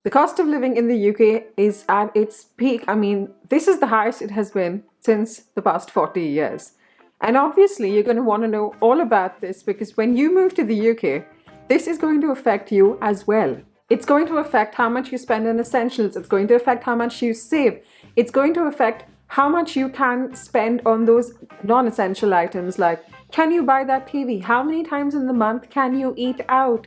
The cost of living in the UK is at its peak. I mean, this is the highest it has been since the past 40 years. And obviously, you're going to want to know all about this because when you move to the UK, this is going to affect you as well. It's going to affect how much you spend on essentials. It's going to affect how much you save. It's going to affect how much you can spend on those non-essential items like, can you buy that TV? How many times in the month can you eat out?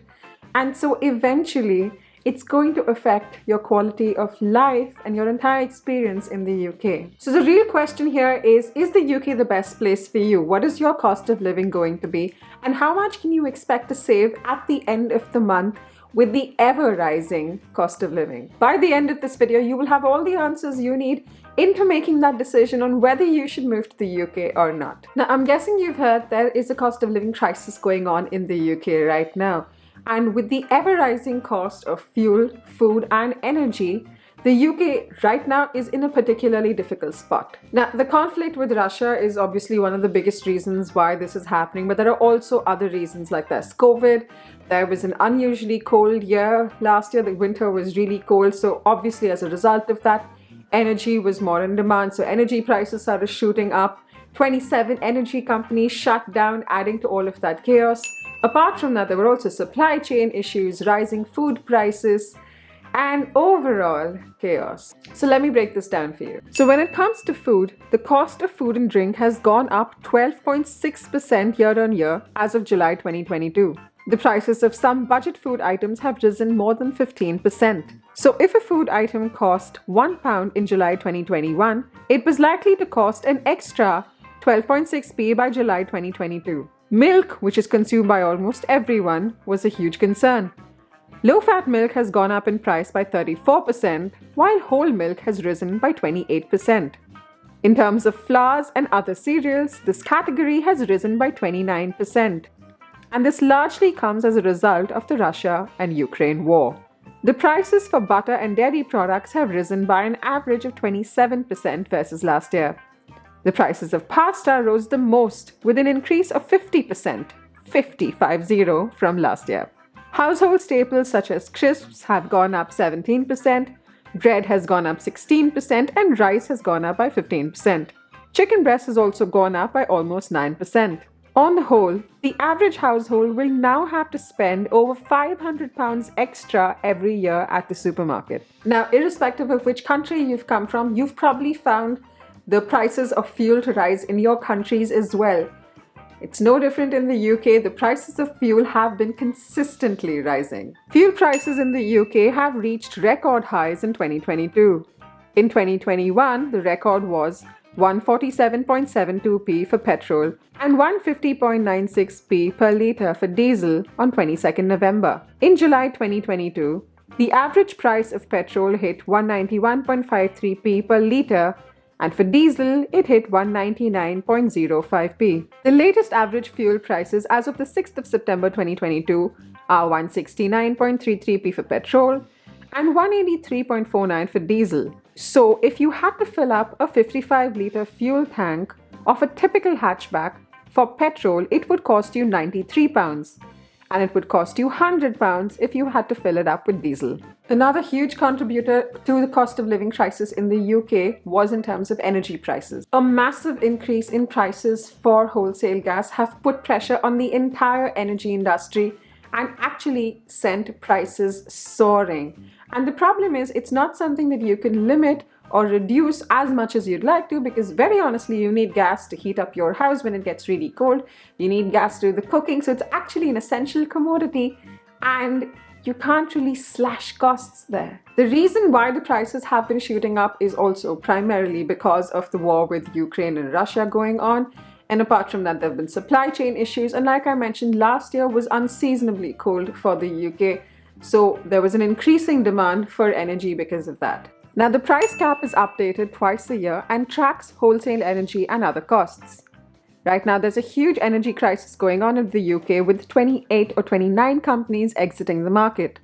And so eventually, it's going to affect your quality of life and your entire experience in the UK. So the real question here is the UK the best place for you? What is your cost of living going to be? And how much can you expect to save at the end of the month with the ever-rising cost of living? By the end of this video, you will have all the answers you need into making that decision on whether you should move to the UK or not. Now, I'm guessing you've heard there is a cost of living crisis going on in the UK right now. And with the ever-rising cost of fuel, food, and energy, the UK right now is in a particularly difficult spot. Now, the conflict with Russia is obviously one of the biggest reasons why this is happening, but there are also other reasons like this. COVID, there was an unusually cold year last year. The winter was really cold. So obviously, as a result of that, energy was more in demand. So energy prices started shooting up. 27 energy companies shut down, adding to all of that chaos. Apart from that, there were also supply chain issues, rising food prices, and overall chaos. So let me break this down for you. So when it comes to food, the cost of food and drink has gone up 12.6% year on year as of July 2022. The prices of some budget food items have risen more than 15%. So if a food item cost £1 in July 2021, it was likely to cost an extra 12.6p by July 2022. Milk, which is consumed by almost everyone, was a huge concern. Low-fat milk has gone up in price by 34%, while whole milk has risen by 28%. In terms of flours and other cereals, this category has risen by 29%. And this largely comes as a result of the Russia and Ukraine war. The prices for butter and dairy products have risen by an average of 27% versus last year. The prices of pasta rose the most, with an increase of 50%, 50 from last year. Household staples such as crisps have gone up 17%, bread has gone up 16%, and rice has gone up by 15%. Chicken breast has also gone up by almost 9%. On the whole, the average household will now have to spend over £500 extra every year at the supermarket. Now, irrespective of which country you've come from, you've probably found the prices of fuel to rise in your countries as well. It's no different in the UK. The prices of fuel have been consistently rising. Fuel prices in the UK have reached record highs in 2022. In 2021, the record was 147.72p for petrol and 150.96p per litre for diesel on 22nd November. In July 2022, the average price of petrol hit 191.53p per litre, and for diesel, it hit 199.05p. The latest average fuel prices as of the 6th of September 2022 are 169.33p for petrol and 183.49 for diesel. So if you had to fill up a 55-litre fuel tank of a typical hatchback for petrol, it would cost you £93. And it would cost you £100 if you had to fill it up with diesel. Another huge contributor to the cost of living crisis in the UK was in terms of energy prices. A massive increase in prices for wholesale gas have put pressure on the entire energy industry and actually sent prices soaring. And the problem is, it's not something that you can limit or reduce as much as you'd like to, because very honestly, you need gas to heat up your house when it gets really cold. You need gas to do the cooking. So it's actually an essential commodity and you can't really slash costs there. The reason why the prices have been shooting up is also primarily because of the war with Ukraine and Russia going on. And apart from that, there have been supply chain issues. And like I mentioned, last year was unseasonably cold for the UK. So there was an increasing demand for energy because of that. Now, the price cap is updated twice a year and tracks wholesale energy and other costs. Right now, there's a huge energy crisis going on in the UK with 28 or 29 companies exiting the market.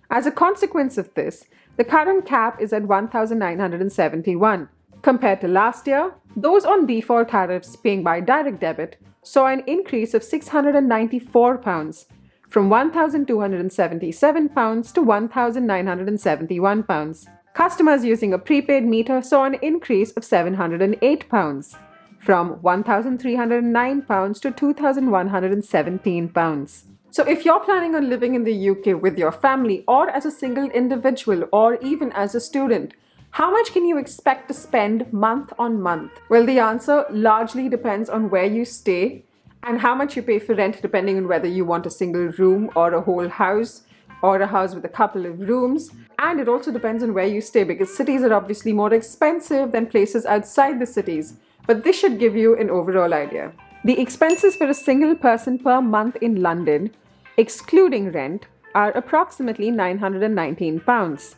As a consequence of this, the current cap is at 1,971. Compared to last year, those on default tariffs paying by direct debit saw an increase of £694, from £1,277 to £1,971. Customers using a prepaid meter saw an increase of £708, from £1,309 to £2,117. So if you're planning on living in the UK with your family, or as a single individual, or even as a student, how much can you expect to spend month on month? Well, the answer largely depends on where you stay and how much you pay for rent, depending on whether you want a single room or a whole house or a house with a couple of rooms. And it also depends on where you stay, because cities are obviously more expensive than places outside the cities. But this should give you an overall idea. The expenses for a single person per month in London, excluding rent, are approximately £919.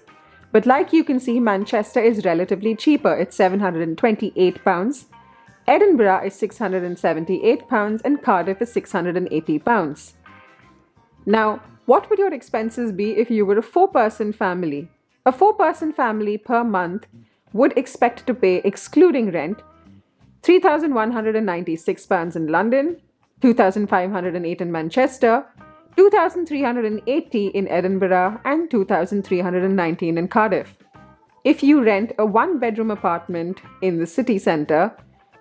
But like you can see, Manchester is relatively cheaper. It's £728. Edinburgh is £678 and Cardiff is £680. Now, what would your expenses be if you were a four-person family? A four-person family per month would expect to pay, excluding rent, £3,196 in London, £2,508 in Manchester, £2,380 in Edinburgh, and £2,319 in Cardiff. If you rent a one-bedroom apartment in the city centre,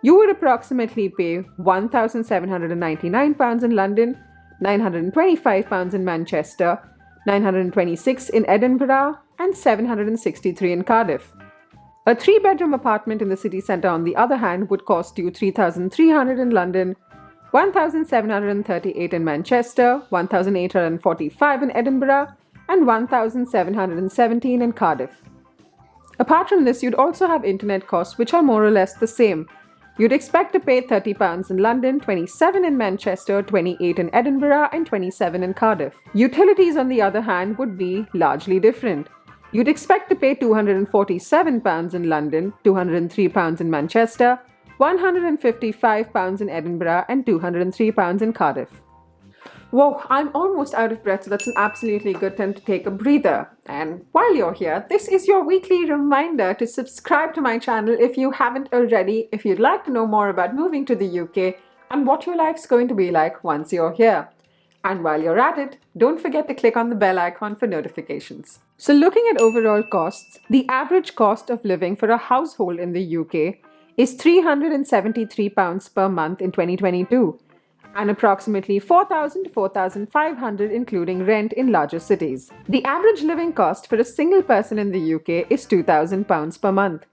you would approximately pay £1,799 in London, £925 in Manchester, £926 in Edinburgh, and £763 in Cardiff. A three-bedroom apartment in the city centre, on the other hand, would cost you £3,300 in London, £1,738 in Manchester, £1,845 in Edinburgh, and £1,717 in Cardiff. Apart from this, you'd also have internet costs, which are more or less the same. You'd expect to pay £30 in London, £27 in Manchester, £28 in Edinburgh, and £27 in Cardiff. Utilities, on the other hand, would be largely different. You'd expect to pay £247 in London, £203 in Manchester, £155 in Edinburgh, and £203 in Cardiff. Whoa, I'm almost out of breath, so that's an absolutely good time to take a breather. And while you're here, this is your weekly reminder to subscribe to my channel if you haven't already, if you'd like to know more about moving to the UK and what your life's going to be like once you're here. And while you're at it, don't forget to click on the bell icon for notifications. So looking at overall costs, the average cost of living for a household in the UK is £373 per month in 2022, and approximately £4,000 to £4,500 including rent in larger cities. The average living cost for a single person in the UK is £2,000 per month.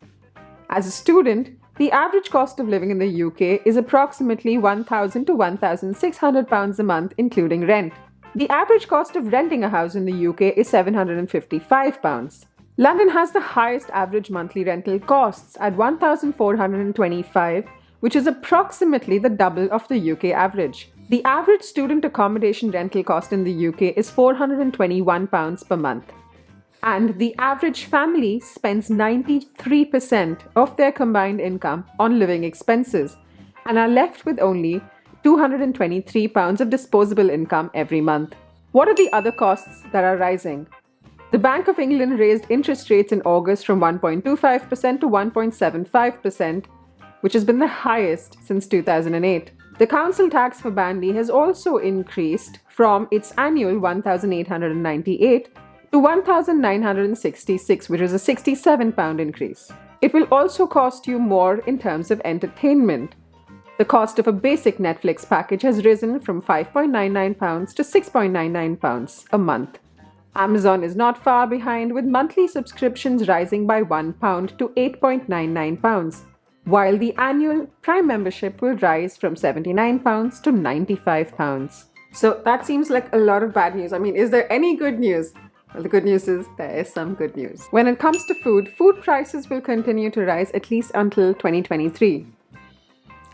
As a student, the average cost of living in the UK is approximately £1,000 to £1,600 a month including rent. The average cost of renting a house in the UK is £755. London has the highest average monthly rental costs at £1,425, which is approximately the double of the UK average. The average student accommodation rental cost in the UK is £421 per month. And the average family spends 93% of their combined income on living expenses and are left with only £223 of disposable income every month. What are the other costs that are rising? The Bank of England raised interest rates in August from 1.25% to 1.75%, which has been the highest since 2008. The council tax for Bandy has also increased from its annual £1,898 to £1,966, which is a £67 increase. It will also cost you more in terms of entertainment. The cost of a basic Netflix package has risen from £5.99 to £6.99 a month. Amazon is not far behind, with monthly subscriptions rising by £1 to £8.99, while the annual Prime membership will rise from £79 to £95. So that seems like a lot of bad news. I mean, is there any good news? Well, the good news is there is some good news. When it comes to food prices will continue to rise at least until 2023.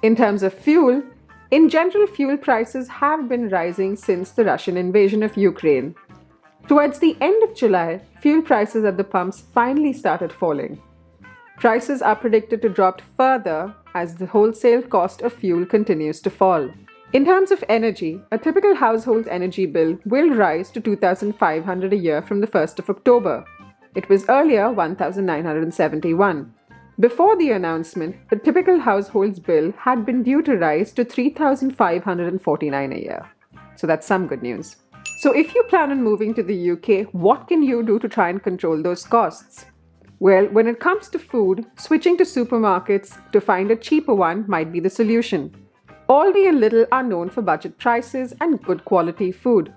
In terms of fuel, in general, fuel prices have been rising since the Russian invasion of Ukraine. Towards the end of July, fuel prices at the pumps finally started falling. Prices are predicted to drop further as the wholesale cost of fuel continues to fall. In terms of energy, a typical household energy bill will rise to £2,500 a year from the 1st of October. It was earlier £1,971. Before the announcement, the typical household's bill had been due to rise to £3,549 a year. So that's some good news. So if you plan on moving to the UK, what can you do to try and control those costs? Well, when it comes to food, switching to supermarkets to find a cheaper one might be the solution. Aldi and Lidl are known for budget prices and good quality food.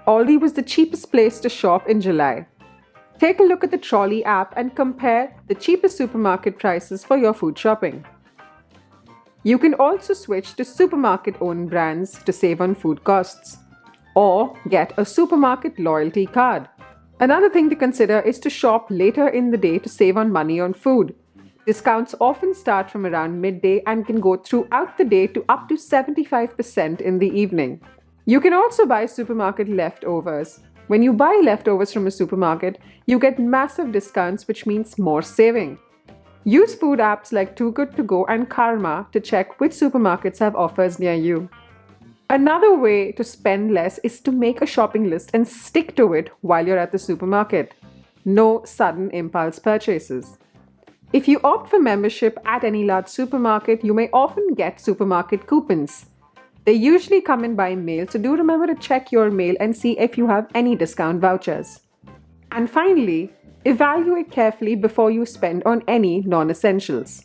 Aldi was the cheapest place to shop in July. Take a look at the Trolley app and compare the cheapest supermarket prices for your food shopping. You can also switch to supermarket-owned brands to save on food costs, or get a supermarket loyalty card. Another thing to consider is to shop later in the day to save on money on food. Discounts often start from around midday and can go throughout the day to up to 75% in the evening. You can also buy supermarket leftovers. When you buy leftovers from a supermarket, you get massive discounts, which means more saving. Use food apps like Too Good To Go and Karma to check which supermarkets have offers near you. Another way to spend less is to make a shopping list and stick to it while you're at the supermarket. No sudden impulse purchases. If you opt for membership at any large supermarket, you may often get supermarket coupons. They usually come in by mail, so do remember to check your mail and see if you have any discount vouchers. And finally, evaluate carefully before you spend on any non-essentials.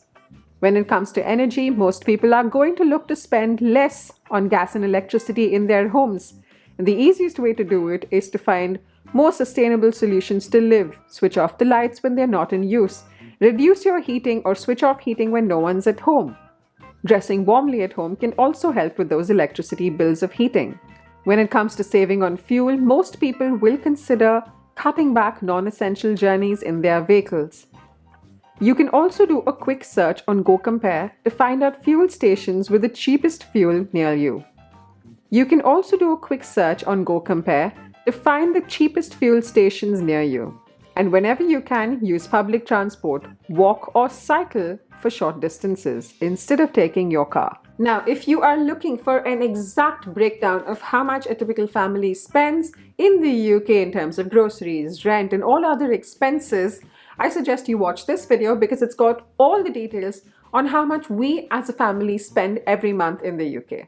When it comes to energy, most people are going to look to spend less on gas and electricity in their homes. And the easiest way to do it is to find more sustainable solutions to live. Switch off the lights when they're not in use. Reduce your heating or switch off heating when no one's at home. Dressing warmly at home can also help with those electricity bills of heating. When it comes to saving on fuel, most people will consider cutting back non-essential journeys in their vehicles. You can also do a quick search on GoCompare to find out fuel stations with the cheapest fuel near you. You can also do a quick search on GoCompare to find the cheapest fuel stations near you. And whenever you can, use public transport, walk or cycle for short distances instead of taking your car. Now, if you are looking for an exact breakdown of how much a typical family spends in the UK in terms of groceries, rent, and all other expenses, I suggest you watch this video because it's got all the details on how much we as a family spend every month in the UK.